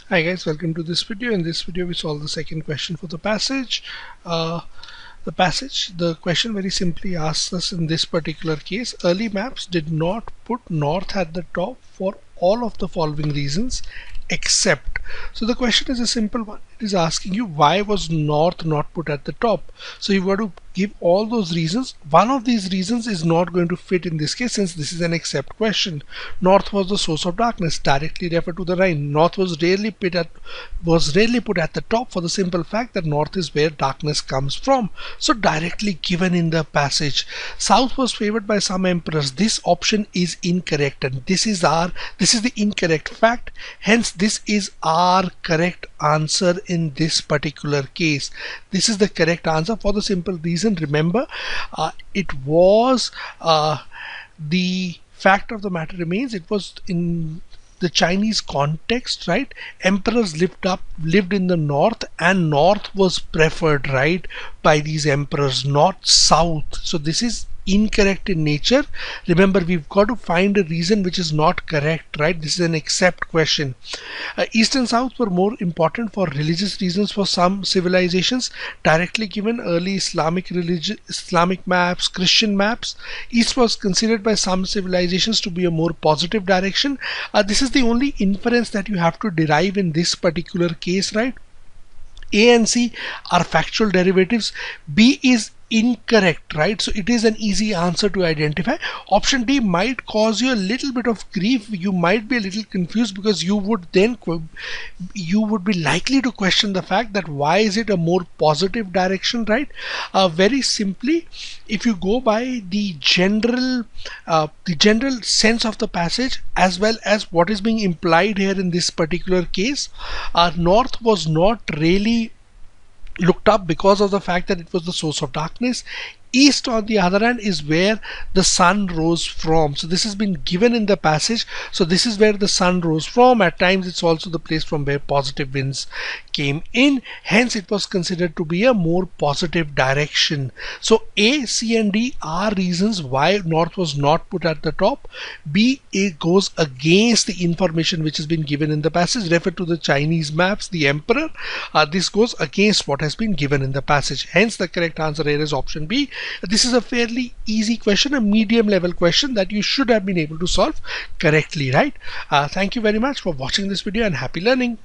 Hi guys, welcome to this video. In this video we solve the second question for the passage. The question very simply asks us, in this particular case, early maps did not put north at the top for all of the following reasons except. So the question is a simple one. It is asking you, why was north not put at the top? So you've got to give all those reasons. One of these reasons is not going to fit in this case, since this is an except question. North was the source of darkness, directly refer to the Rhine. North was rarely put at the top for the simple fact that north is where darkness comes from. So directly given in the passage. South was favored by some emperors. This option is incorrect, and this is the incorrect fact. Hence this is our correct answer in this particular case. This is the correct answer for the simple reason. Remember, it was the fact of the matter remains, it was in the Chinese context, right? Emperors lived in the north, and north was preferred, right, by these emperors, not south. So this is incorrect in nature. Remember, we've got to find a reason which is not correct, right? This is an except question. East and south were more important for religious reasons for some civilizations, directly given early Islamic maps, Christian maps. East was considered by some civilizations to be a more positive direction. This is the only inference that you have to derive in this particular case, right? A and C are factual derivatives. B is incorrect, right? So it is an easy answer to identify. Option D might cause you a little bit of grief. You might be a little confused, because you would be likely to question the fact that why is it a more positive direction, right? Very simply, if you go by the general sense of the passage, as well as what is being implied here in this particular case, north was not really looked up because of the fact that it was the source of darkness. East, on the other hand, is where the sun rose from. So this has been given in the passage. So this is where the sun rose from. At times it's also the place from where positive winds came in. Hence it was considered to be a more positive direction. So A, C and D are reasons why north was not put at the top. B, it goes against the information which has been given in the passage. Refer to the Chinese maps, the emperor. This goes against what has been given in the passage. Hence the correct answer here is option B. This is a fairly easy question, a medium level question that you should have been able to solve correctly, right? Thank you very much for watching this video, and happy learning.